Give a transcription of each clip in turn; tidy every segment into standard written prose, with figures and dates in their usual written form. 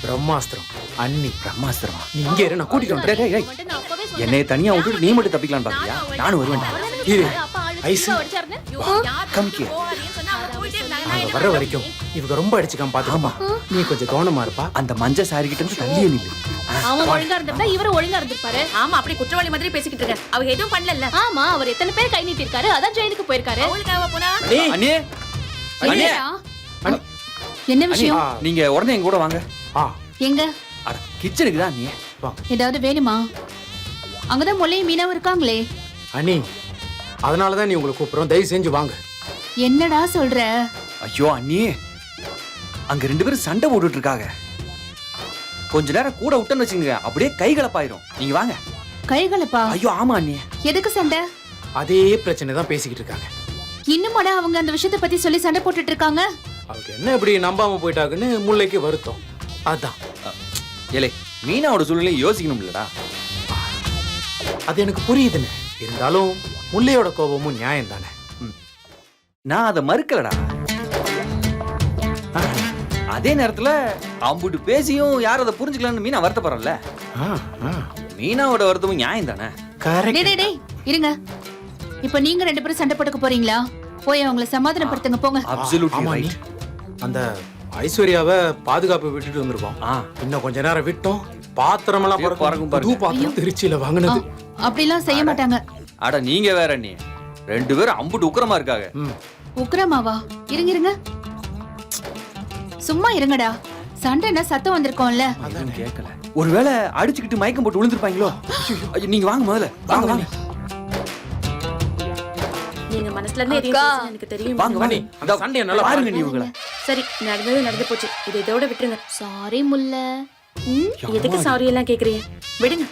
பிரம்மாஸ்திரம். அண்ணி பிரம்மாஸ்திரமா? நீ இங்கே இரு, நான் கூட்டிட்டு வந்துடுறேன். டேய், டேய், டேய். என்னைய தனியா விட்டுட்டு நீ மட்டும் தப்பிக்கலான்னு பாத்தியா? நானும் வருவேன். இரு ஐஸ் கம்கி. அங்க வர்ற வரைக்கும் இவங்க ரொம்ப அடிச்சுக்காம பாத்துக்கமா. நீ கொஞ்சம் கவனமா இருப்பா. அந்த மஞ்ச சாரி கிட்ட இருந்து தள்ளியே நில்லு. அவன் ஒழுங்கா இருந்திருந்தா இவரும் ஒழுங்கா இருந்திருப்பாரு. ஆமா, அப்படி குற்றவாளி மாதிரி பேசிக்கிட்டு இருக்க. அவங்க எதுவும் பண்ணல. ஆமா, அவர் எத்தனை பேர் கை நீட்டி இருக்காரு, அதான் ஜெயிலுக்கு போயிருக்காரு. அவளுக்காக போனா அண்ணே, அண்ணே, என்னடா? அண்ணி. என்ன விஷயம்? நீங்க உடனே எங்க கூட வாங்க. ஆ எங்க? அட கிச்சனுக்கு தான் நீ. ஏதாவது வேணுமா? அங்கதான் முல்லையும் மீனாவும் இருக்காங்களே. அண்ணி, அதனாலதான் நீ உங்களை கூப்பிடுறோம். தயவு செஞ்சு வாங்க. என்னடா சொல்ற? ஐயோ அண்ணி, அங்க 2 பேரும் சண்டை போட்டுட்டு இருக்காங்க. கொஞ்ச நேரம் கூட விட்டன்னு வச்சுங்க, அப்படியே கைகலப்பாயிரும். நீங்க வாங்க. கைகளப்பா? ஐயோ ஆமா அண்ணி. எதுக்கு சண்டை? அதே பிரச்சனை தான் பேசிக்கிட்டு இருக்காங்க. இன்னுமாடா அவங்க அந்த விஷயத்தை பத்தி சொல்லி சண்டை போட்டுட்டு இருக்காங்க? அவருக்கு என்ன இப்படி நம்பாம போயிட்டாங்கன்னு முல்லைக்கு வருத்தம். அதான். ஏலே, மீனாவோட சூழ்நிலை யோசிக்கணும் இல்லடா. அது எனக்கு புரியுதுன்னு இருந்தாலும் முல்லையோட கோபமும் நியாயம் தானே. நான் அதை மறுக்கலடா. அதே நேரத்துல அம்புட்டு பேசியும் யாரும் அதை புரிஞ்சுக்கலாம்னு மீனா வருத்தப்படுறல. மீனாவோட வருத்தமும் நியாயம் தானே. டேய் டேய் இருங்க. இப்போ நீங்க 2 பேரும் சண்டை போட்டுக்க போறீங்களா? போய் அவங்கள சமாதானப்படுத்துங்க போங்க. Absolutely right. அந்த ஐஸ்வர்யாவை பாதுகாப்பு விட்டுட்டு வந்திருக்கோம். இன்னும் கொஞ்ச நேரம் விட்டோம், பாத்திரம் எல்லாம் பறக்கும். புது பாத்திரம் திருச்சியில வாங்குனது. அப்படிலாம் செய்ய மாட்டாங்க. அட நீங்க வேற அண்ணி, 2 பேரும் அம்புட்டு உக்கிரமா இருக்காங்க. உக்கிரமாவா? இருங்க இருங்க, சும்மா இருங்கடா. சண்டைனா சத்தம் வந்திருக்கோம்ல. அதுவும் கேட்கல. ஒருவேளை அடிச்சுக்கிட்டு மயக்கம் போட்டு விழுந்திருப்பாங்களோ. நீங்க வாங்க முதல்ல, வாங்க வாங்க. நீங்க மனசுல இருந்து எதையும் பேசுறது எனக்கு தெரியும். வாங்க வாங்க. அந்த சண்டைய நல்லா பாருங்க நீ இவங்கள. சரி, நடந்து போச்சு. இதோட விட்டுருங்க. சாரி முல்ல. எதுக்கு சாரி எல்லாம் கேக்குறீங்க? விடுங்க.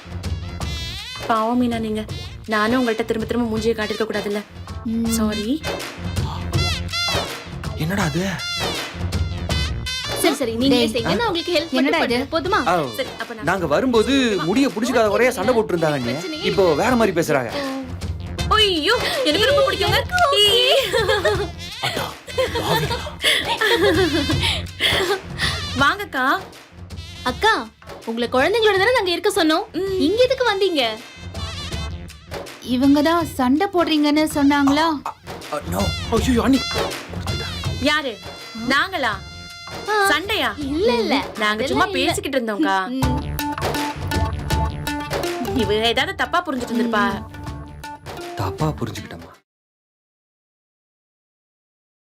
பாவம் மீனா நீங்க. நானும் உங்கள்ட்ட திரும்ப மூஞ்சியை காட்டிருக்க கூடாதுல்ல. சாரி. என்னடா அது? சரி சரி, நீங்க செய்யுங்க, நான் உங்களுக்கு ஹெல்ப் பண்றேன். போதுமா? சரி, அப்ப நாங்க வரும்போது முடிய புடிச்சுக்காத ஒரே சண்டை போட்டு இருந்தாங்க. இப்போ வேற மாதிரி பேசுறாங்க. ஐயோ, எனக்கு ரொம்ப பிடிக்குங்க. வாங்கக்கா. அக்கா, உங்களை குழந்தைங்களோட தானே நாங்க இருக்க சொன்னோம். இங்க எதுக்கு வந்தீங்க? இவங்க தான் சண்டை போடுறீங்கன்னு சொன்னாங்களா? நோ. ஐயோ அண்ணி. யாரு? நாங்களா? சண்டையா? இல்ல இல்ல, நாங்க சும்மா பேசிக்கிட்டு இருந்தோம்க்கா. இவ ஏதாவது தப்பா புரிஞ்சுட்டு இருந்திருப்பா. தப்பா புரிஞ்சுக்கிட்டா?